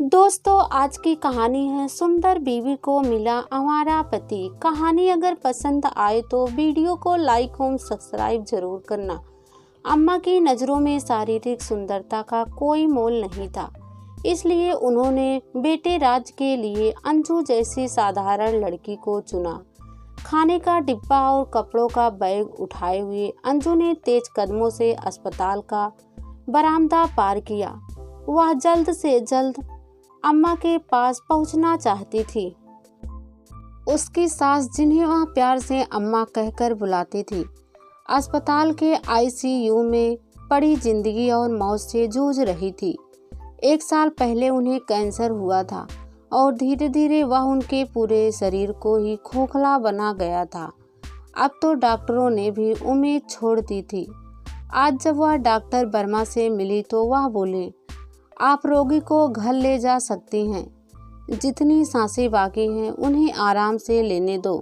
दोस्तों, आज की कहानी है सुंदर बीवी को मिला आवारा पति। कहानी अगर पसंद आए तो वीडियो को लाइक और सब्सक्राइब जरूर करना। अम्मा की नज़रों में शारीरिक सुंदरता का कोई मोल नहीं था, इसलिए उन्होंने बेटे राज के लिए अंजू जैसी साधारण लड़की को चुना। खाने का डिब्बा और कपड़ों का बैग उठाए हुए अंजू ने तेज कदमों से अस्पताल का बरामदा पार किया। वह जल्द से जल्द अम्मा के पास पहुंचना चाहती थी। उसकी सास, जिन्हें वह प्यार से अम्मा कहकर बुलाती थी, अस्पताल के आईसीयू में पड़ी जिंदगी और मौत से जूझ रही थी। 1 साल पहले उन्हें कैंसर हुआ था और धीरे धीरे वह उनके पूरे शरीर को ही खोखला बना गया था। अब तो डॉक्टरों ने भी उम्मीद छोड़ दी थी। आज जब वह डॉक्टर वर्मा से मिली तो वह बोले, आप रोगी को घर ले जा सकती हैं। जितनी सांसें बाकी हैं उन्हें आराम से लेने दो।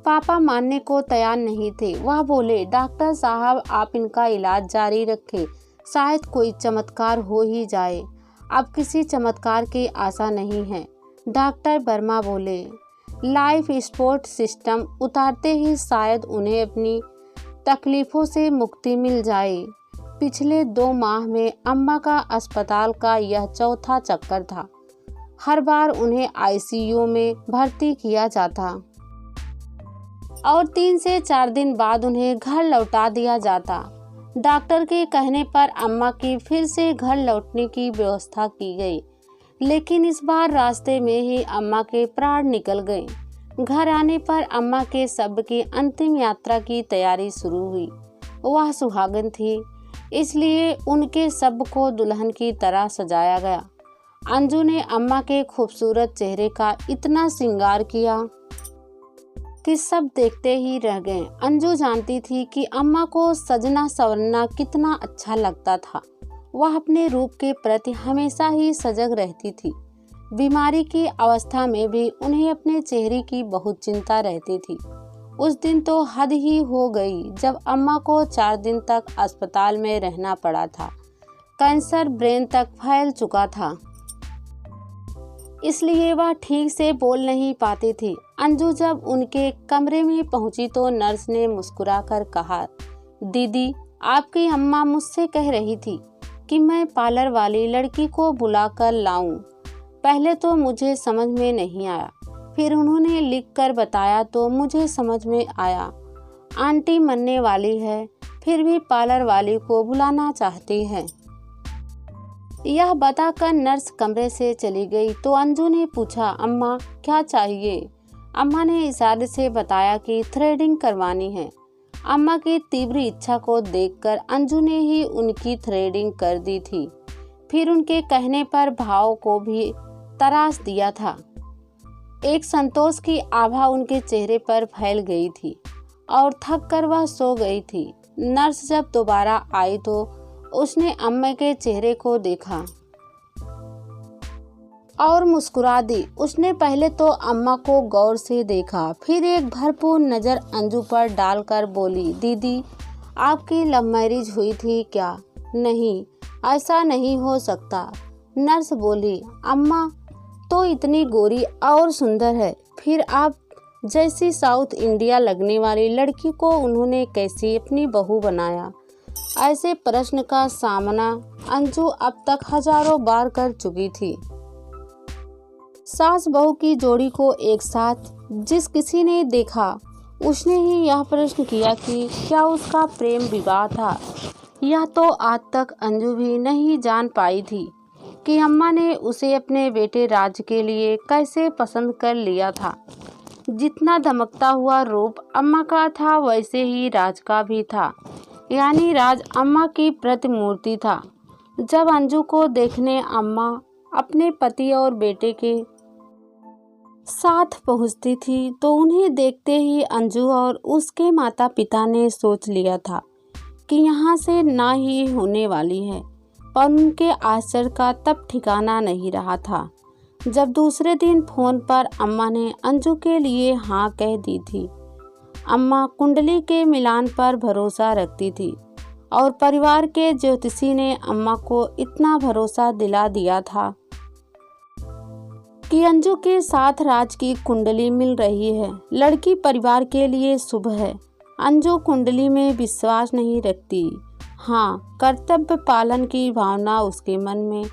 पापा मानने को तैयार नहीं थे। वह बोले, डॉक्टर साहब आप इनका इलाज जारी रखें, शायद कोई चमत्कार हो ही जाए। अब किसी चमत्कार की आशा नहीं है। डॉक्टर वर्मा बोले, लाइफ सपोर्ट सिस्टम उतारते ही शायद उन्हें अपनी तकलीफों से मुक्ति मिल जाए। पिछले 2 माह में अम्मा का अस्पताल का यह चौथा चक्कर था। हर बार उन्हें आईसीयू में भर्ती किया जाता और 3 से 4 दिन बाद उन्हें घर लौटा दिया जाता। डॉक्टर के कहने पर अम्मा की फिर से घर लौटने की व्यवस्था की गई, लेकिन इस बार रास्ते में ही अम्मा के प्राण निकल गए। घर आने पर अम्मा के शव की अंतिम यात्रा की तैयारी शुरू हुई। वह सुहागन थी, इसलिए उनके शव को दुल्हन की तरह सजाया गया। अंजू ने अम्मा के खूबसूरत चेहरे का इतना श्रृंगार किया कि सब देखते ही रह गए। अंजू जानती थी कि अम्मा को सजना संवरना कितना अच्छा लगता था। वह अपने रूप के प्रति हमेशा ही सजग रहती थी। बीमारी की अवस्था में भी उन्हें अपने चेहरे की बहुत चिंता रहती थी। उस दिन तो हद ही हो गई जब अम्मा को 4 दिन तक अस्पताल में रहना पड़ा था। कैंसर ब्रेन तक फैल चुका था, इसलिए वह ठीक से बोल नहीं पाती थी। अंजू जब उनके कमरे में पहुंची तो नर्स ने मुस्कुराकर कहा, दीदी, आपकी अम्मा मुझसे कह रही थी कि मैं पार्लर वाली लड़की को बुलाकर लाऊं। पहले तो मुझे समझ में नहीं आया, फिर उन्होंने लिख कर बताया तो मुझे समझ में आया। आंटी मरने वाली है, फिर भी पार्लर वाली को बुलाना चाहती है। यह बताकर नर्स कमरे से चली गई तो अंजू ने पूछा, अम्मा क्या चाहिए? अम्मा ने इशारे से बताया कि थ्रेडिंग करवानी है। अम्मा की तीव्र इच्छा को देखकर अंजू ने ही उनकी थ्रेडिंग कर दी थी। फिर उनके कहने पर भाव को भी तराश दिया था। एक संतोष की आभा उनके चेहरे पर फैल गई थी और थक कर वह सो गई थी। नर्स जब दोबारा आई तो उसने अम्मा के चेहरे को देखा और मुस्कुरा दी। उसने पहले तो अम्मा को गौर से देखा, फिर एक भरपूर नज़र अंजू पर डालकर बोली, दीदी, आपकी लव मैरिज हुई थी क्या? नहीं, ऐसा नहीं हो सकता। नर्स बोली, अम्मा तो इतनी गोरी और सुंदर है, फिर आप जैसी साउथ इंडिया लगने वाली लड़की को उन्होंने कैसे अपनी बहू बनाया? ऐसे प्रश्न का सामना अंजू अब तक हजारों बार कर चुकी थी। सास बहू की जोड़ी को एक साथ जिस किसी ने देखा, उसने ही यह प्रश्न किया कि क्या उसका प्रेम विवाह था। यह तो आज तक अंजू भी नहीं जान पाई थी कि अम्मा ने उसे अपने बेटे राज के लिए कैसे पसंद कर लिया था। जितना धमकता हुआ रूप अम्मा का था, वैसे ही राज का भी था, यानी राज अम्मा की प्रतिमूर्ति था। जब अंजू को देखने अम्मा अपने पति और बेटे के साथ पहुंचती थी तो उन्हें देखते ही अंजू और उसके माता पिता ने सोच लिया था कि यहाँ से ना ही होने वाली है, पर उनके आश्चर्य का तब ठिकाना नहीं रहा था जब दूसरे दिन फोन पर अम्मा ने अंजू के लिए हाँ कह दी थी। अम्मा कुंडली के मिलान पर भरोसा रखती थी और परिवार के ज्योतिषी ने अम्मा को इतना भरोसा दिला दिया था कि अंजू के साथ राज की कुंडली मिल रही है। लड़की परिवार के लिए शुभ है। अंजू कुंडली में विश्वास नहीं रखती। हाँ, कर्तव्य पालन की भावना उसके मन में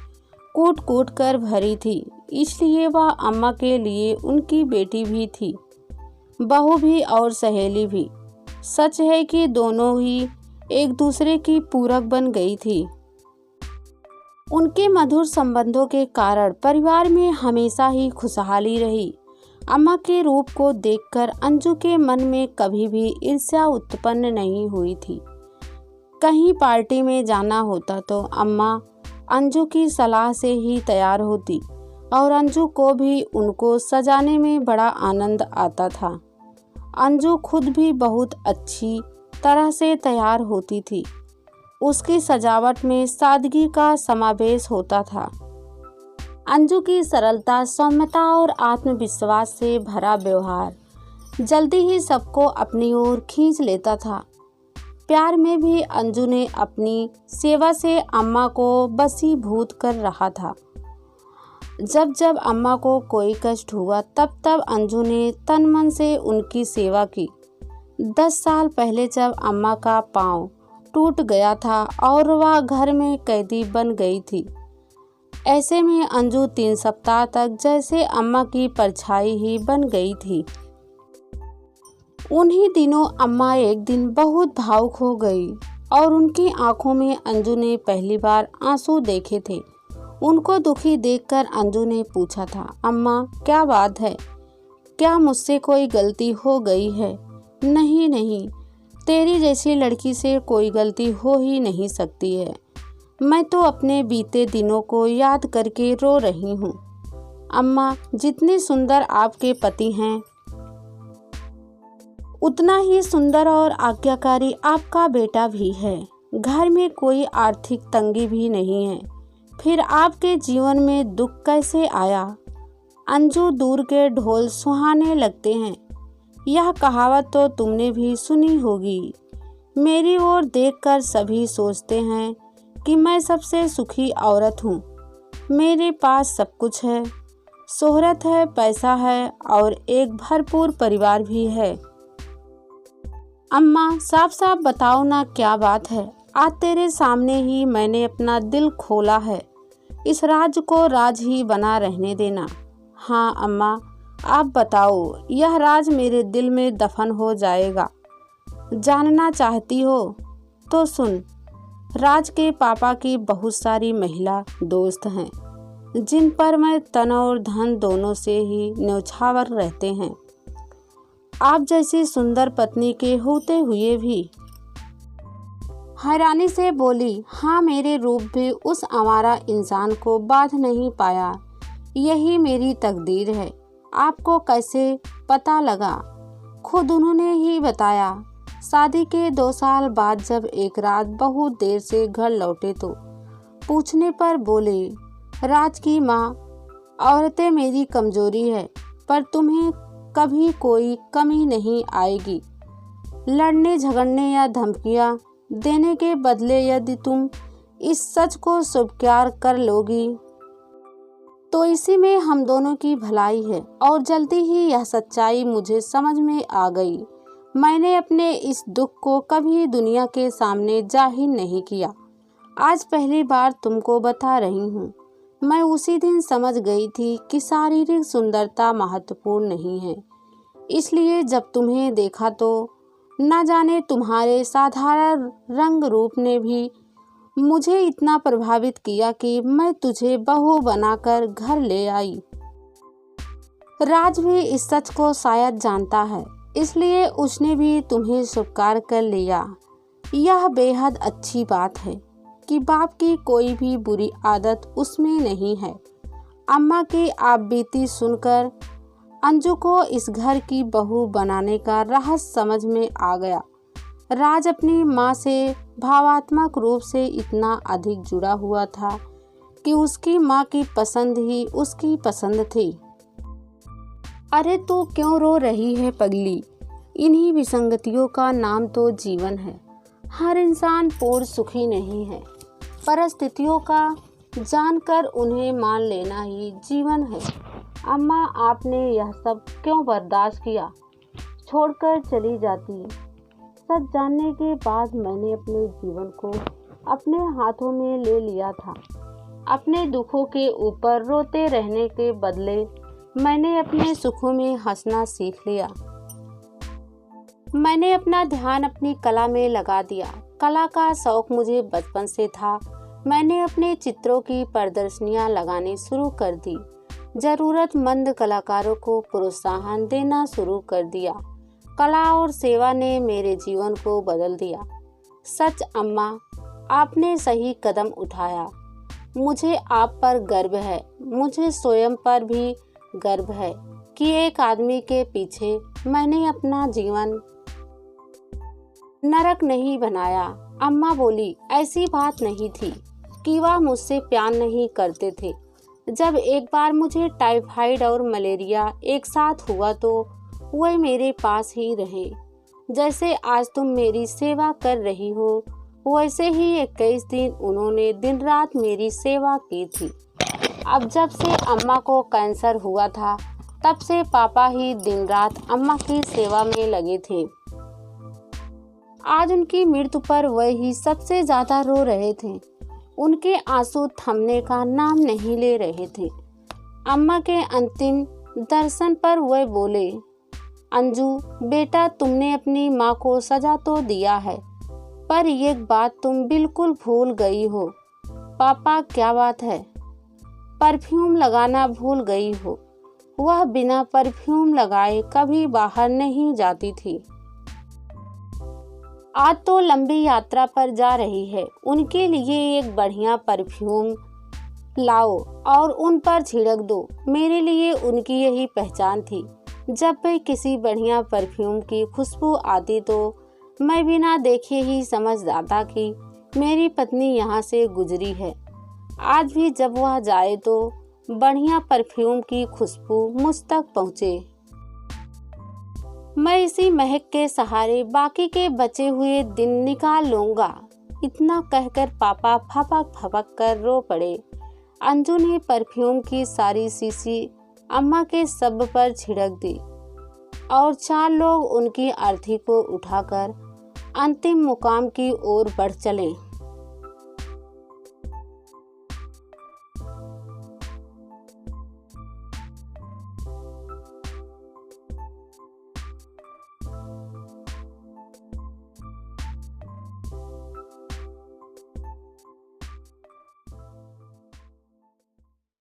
कूट कूट कर भरी थी, इसलिए वह अम्मा के लिए उनकी बेटी भी थी, बहू भी और सहेली भी। सच है कि दोनों ही एक दूसरे की पूरक बन गई थी। उनके मधुर संबंधों के कारण परिवार में हमेशा ही खुशहाली रही। अम्मा के रूप को देखकर अंजू के मन में कभी भी ईर्ष्या उत्पन्न नहीं हुई थी। कहीं पार्टी में जाना होता तो अम्मा अंजू की सलाह से ही तैयार होती और अंजू को भी उनको सजाने में बड़ा आनंद आता था। अंजू खुद भी बहुत अच्छी तरह से तैयार होती थी। उसकी सजावट में सादगी का समावेश होता था। अंजू की सरलता, सौम्यता और आत्मविश्वास से भरा व्यवहार जल्दी ही सबको अपनी ओर खींच लेता था। प्यार में भी अंजू ने अपनी सेवा से अम्मा को वशीभूत कर रहा था। जब जब अम्मा को कोई कष्ट हुआ तब तब अंजू ने तन मन से उनकी सेवा की। 10 साल पहले जब अम्मा का पाँव टूट गया था और वह घर में कैदी बन गई थी, ऐसे में अंजू 3 सप्ताह तक जैसे अम्मा की परछाई ही बन गई थी। उन्हीं दिनों अम्मा एक दिन बहुत भावुक हो गई और उनकी आंखों में अंजू ने पहली बार आंसू देखे थे। उनको दुखी देखकर अंजू ने पूछा था, अम्मा क्या बात है? क्या मुझसे कोई गलती हो गई है? नहीं नहीं, तेरी जैसी लड़की से कोई गलती हो ही नहीं सकती है। मैं तो अपने बीते दिनों को याद करके रो रही हूँ। अम्मा, जितने सुंदर आपके पति हैं उतना ही सुंदर और आज्ञाकारी आपका बेटा भी है। घर में कोई आर्थिक तंगी भी नहीं है, फिर आपके जीवन में दुख कैसे आया? अंजू, दूर के ढोल सुहाने लगते हैं, यह कहावत तो तुमने भी सुनी होगी। मेरी ओर देखकर सभी सोचते हैं कि मैं सबसे सुखी औरत हूँ। मेरे पास सब कुछ है, शोहरत है, पैसा है और एक भरपूर परिवार भी है। अम्मा, साफ साफ बताओ ना, क्या बात है? आज तेरे सामने ही मैंने अपना दिल खोला है। इस राज को राज ही बना रहने देना। हाँ अम्मा, आप बताओ, यह राज मेरे दिल में दफन हो जाएगा। जानना चाहती हो तो सुन। राज के पापा की बहुत सारी महिला दोस्त हैं, जिन पर मैं तन और धन दोनों से ही न्यौछावर रहते हैं। आप जैसी सुंदर पत्नी के होते हुए भी। हैरानी से बोली, हाँ, मेरे रूप भी उस आवारा इंसान को बांध नहीं पाया। यही मेरी तकदीर है। आपको कैसे पता लगा? खुद उन्होंने ही बताया। शादी के 2 साल बाद जब एक रात बहुत देर से घर लौटे तो पूछने पर बोले, राज की माँ, औरतें मेरी कमजोरी है, पर तुम्हें कभी कोई कमी नहीं आएगी। लड़ने झगड़ने या धमकियाँ देने के बदले यदि तुम इस सच को स्वीकार कर लोगी तो इसी में हम दोनों की भलाई है। और जल्दी ही यह सच्चाई मुझे समझ में आ गई। मैंने अपने इस दुख को कभी दुनिया के सामने जाहिर नहीं किया। आज पहली बार तुमको बता रही हूँ। मैं उसी दिन समझ गई थी कि शारीरिक सुंदरता महत्वपूर्ण नहीं है। इसलिए जब तुम्हें देखा तो न जाने तुम्हारे साधारण रंग रूप ने भी मुझे इतना प्रभावित किया कि मैं तुझे बहू बनाकर घर ले आई। राज भी इस सच को शायद जानता है, इसलिए उसने भी तुम्हें स्वीकार कर लिया। यह बेहद अच्छी बात है कि बाप की कोई भी बुरी आदत उसमें नहीं है। अम्मा की आप बीती सुनकर अंजू को इस घर की बहू बनाने का रहस्य समझ में आ गया। राज अपनी माँ से भावात्मक रूप से इतना अधिक जुड़ा हुआ था कि उसकी माँ की पसंद ही उसकी पसंद थी। अरे तू क्यों रो रही है पगली? इन्हीं विसंगतियों का नाम तो जीवन है। हर इंसान पूर्ण सुखी नहीं है। परिस्थितियों का जानकर उन्हें मान लेना ही जीवन है। अम्मा, आपने यह सब क्यों बर्दाश्त किया? छोड़कर चली जाती। सच जानने के बाद मैंने अपने जीवन को अपने हाथों में ले लिया था। अपने दुखों के ऊपर रोते रहने के बदले मैंने अपने सुखों में हंसना सीख लिया। मैंने अपना ध्यान अपनी कला में लगा दिया। कला का शौक मुझे बचपन से था। मैंने अपने चित्रों की प्रदर्शनियां लगानी शुरू कर दी। जरूरतमंद कलाकारों को प्रोत्साहन देना शुरू कर दिया। कला और सेवा ने मेरे जीवन को बदल दिया। सच अम्मा, आपने सही कदम उठाया। मुझे आप पर गर्व है। मुझे स्वयं पर भी गर्व है कि एक आदमी के पीछे मैंने अपना जीवन नरक नहीं बनाया। अम्मा बोली, ऐसी बात नहीं थी कि वह मुझसे प्यार नहीं करते थे। जब एक बार मुझे टाइफाइड और मलेरिया एक साथ हुआ तो वे मेरे पास ही रहे। जैसे आज तुम मेरी सेवा कर रही हो, वैसे ही 21 दिन उन्होंने दिन रात मेरी सेवा की थी। अब जब से अम्मा को कैंसर हुआ था, तब से पापा ही दिन रात अम्मा की सेवा में लगे थे। आज उनकी मृत्यु पर वह ही सबसे ज्यादा रो रहे थे। उनके आंसू थमने का नाम नहीं ले रहे थे। अम्मा के अंतिम दर्शन पर वह बोले, अंजू बेटा, तुमने अपनी माँ को सजा तो दिया है, पर एक बात तुम बिल्कुल भूल गई हो। पापा, क्या बात है? परफ्यूम लगाना भूल गई हो। वह बिना परफ्यूम लगाए कभी बाहर नहीं जाती थी। आज तो लंबी यात्रा पर जा रही है। उनके लिए एक बढ़िया परफ्यूम लाओ और उन पर छिड़क दो। मेरे लिए उनकी यही पहचान थी। जब भी किसी बढ़िया परफ्यूम की खुशबू आती तो मैं बिना देखे ही समझ जाता कि मेरी पत्नी यहाँ से गुजरी है। आज भी जब वह जाए तो बढ़िया परफ्यूम की खुशबू मुझ तक पहुँचे। मैं इसी महक के सहारे बाकी के बचे हुए दिन निकाल लूंगा। इतना कहकर पापा फपक फपक कर रो पड़े। अंजू ने परफ्यूम की सारी शीशी अम्मा के शव पर छिड़क दी और 4 लोग उनकी अर्थी को उठाकर अंतिम मुकाम की ओर बढ़ चले।